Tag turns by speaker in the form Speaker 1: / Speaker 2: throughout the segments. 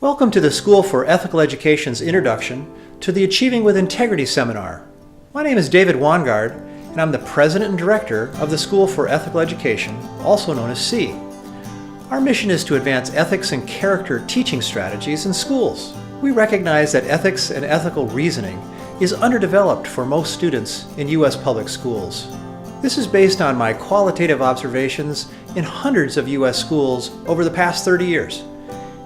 Speaker 1: Welcome to the School for Ethical Education's introduction to the Achieving with Integrity seminar. My name is David Wangard, and I'm the President and Director of the School for Ethical Education, also known as SEE. Our mission is to advance ethics and character teaching strategies in schools. We recognize that ethics and ethical reasoning is underdeveloped for most students in U.S. public schools. This is based on my qualitative observations in hundreds of U.S. schools over the past 30 years.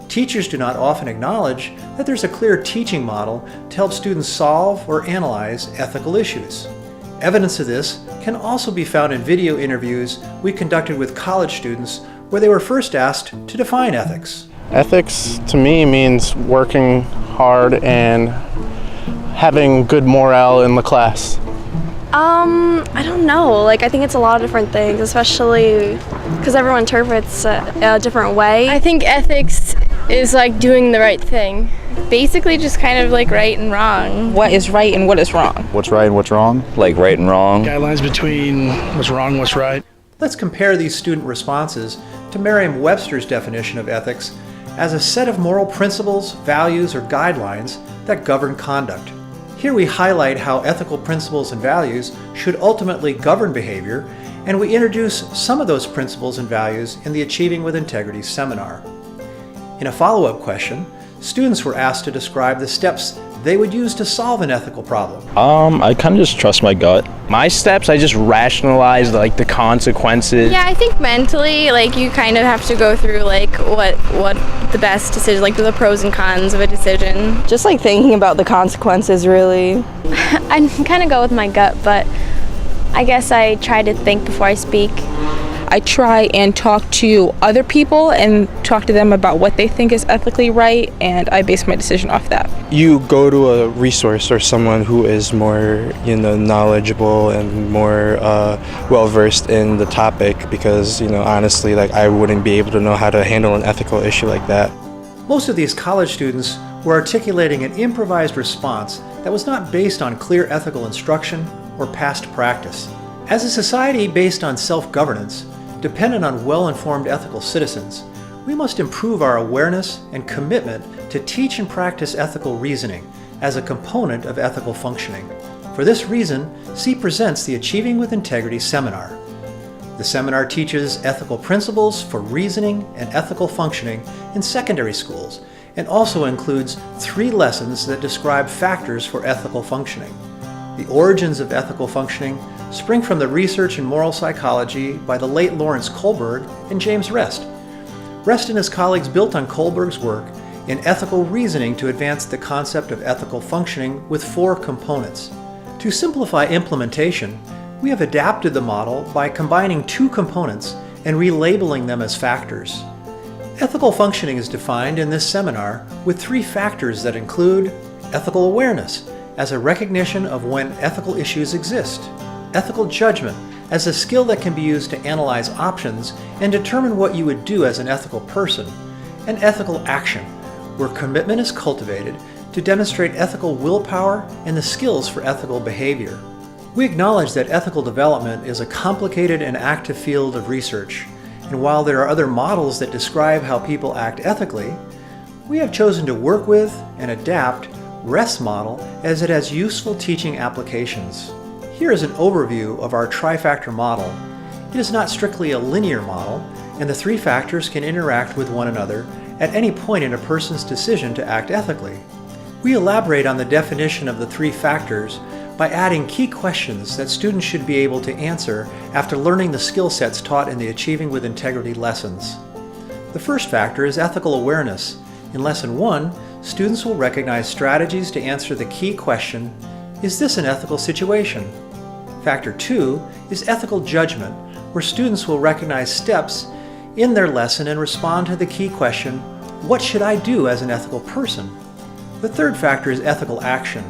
Speaker 1: Teachers do not often acknowledge that there's a clear teaching model to help students solve or analyze ethical issues. Evidence of this can also be found in video interviews we conducted with college students where they were first asked to define ethics.
Speaker 2: Ethics to me means working hard and having good morale in the class.
Speaker 3: I don't know. I think it's a lot of different things, especially because everyone interprets a different way.
Speaker 4: I think ethics is like doing the right thing. Basically just kind of like right and wrong.
Speaker 5: What is right and what is wrong?
Speaker 6: What's right and what's wrong?
Speaker 7: Like right and wrong.
Speaker 8: Guidelines between what's wrong and what's right.
Speaker 1: Let's compare these student responses to Merriam-Webster's definition of ethics as a set of moral principles, values, or guidelines that govern conduct. Here we highlight how ethical principles and values should ultimately govern behavior, and we introduce some of those principles and values in the Achieving with Integrity seminar. In a follow-up question, students were asked to describe the steps they would use to solve an ethical problem.
Speaker 6: I kind of just trust my gut.
Speaker 2: My steps, I just rationalize the consequences.
Speaker 4: Yeah, I think mentally, you kind of have to go through what the best decision, the pros and cons of a decision.
Speaker 5: Just thinking about the consequences, really.
Speaker 3: I kind of go with my gut, but I guess I try to think before I speak.
Speaker 5: I try and talk to other people and talk to them about what they think is ethically right, and I base my decision off that.
Speaker 9: You go to a resource or someone who is more, knowledgeable and more well-versed in the topic because, honestly, I wouldn't be able to know how to handle an ethical issue like that.
Speaker 1: Most of these college students were articulating an improvised response that was not based on clear ethical instruction or past practice. As a society based on self-governance, dependent on well-informed ethical citizens, we must improve our awareness and commitment to teach and practice ethical reasoning as a component of ethical functioning. For this reason, SEE presents the Achieving with Integrity seminar. The seminar teaches ethical principles for reasoning and ethical functioning in secondary schools and also includes 3 lessons that describe factors for ethical functioning. The origins of ethical functioning spring from the research in moral psychology by the late Lawrence Kohlberg and James Rest. Rest and his colleagues built on Kohlberg's work in ethical reasoning to advance the concept of ethical functioning with 4 components. To simplify implementation, we have adapted the model by combining 2 components and relabeling them as factors. Ethical functioning is defined in this seminar with 3 factors that include ethical awareness as a recognition of when ethical issues exist, ethical judgment as a skill that can be used to analyze options and determine what you would do as an ethical person, and ethical action, where commitment is cultivated to demonstrate ethical willpower and the skills for ethical behavior. We acknowledge that ethical development is a complicated and active field of research, and while there are other models that describe how people act ethically, we have chosen to work with and adapt Rest's model as it has useful teaching applications. Here is an overview of our trifactor model. It is not strictly a linear model, and the 3 factors can interact with one another at any point in a person's decision to act ethically. We elaborate on the definition of the 3 factors by adding key questions that students should be able to answer after learning the skill sets taught in the Achieving with Integrity lessons. The first factor is ethical awareness. In Lesson 1, students will recognize strategies to answer the key question, is this an ethical situation? Factor 2 is ethical judgment, where students will recognize steps in their lesson and respond to the key question, what should I do as an ethical person? The third factor is ethical action,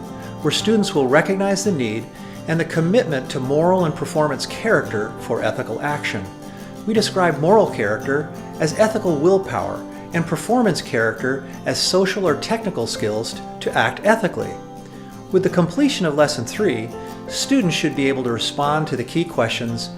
Speaker 1: where students will recognize the need and the commitment to moral and performance character for ethical action. We describe moral character as ethical willpower and performance character as social or technical skills to act ethically. With the completion of Lesson 3, students should be able to respond to the key questions,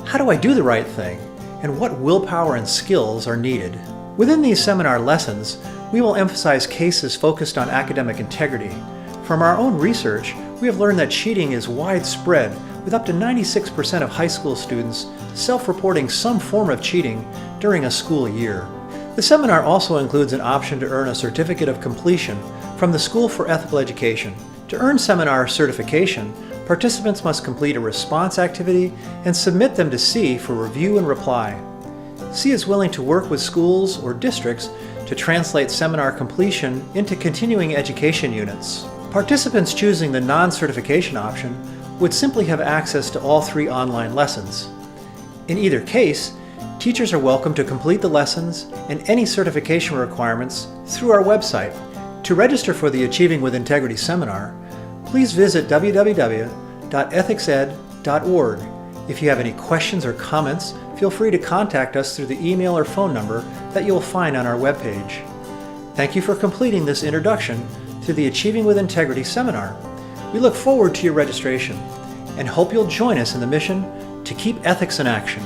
Speaker 1: how do I do the right thing, and what willpower and skills are needed? Within these seminar lessons, we will emphasize cases focused on academic integrity. From our own research, we have learned that cheating is widespread, with up to 96% of high school students self-reporting some form of cheating during a school year. The seminar also includes an option to earn a certificate of completion from the School for Ethical Education. To earn seminar certification, participants must complete a response activity and submit them to C for review and reply. C is willing to work with schools or districts to translate seminar completion into continuing education units. Participants choosing the non-certification option would simply have access to all 3 online lessons. In either case, teachers are welcome to complete the lessons and any certification requirements through our website. To register for the Achieving with Integrity seminar, please visit www.ethicsed.org. If you have any questions or comments, feel free to contact us through the email or phone number that you will find on our webpage. Thank you for completing this introduction to the Achieving with Integrity seminar. We look forward to your registration and hope you'll join us in the mission to keep ethics in action.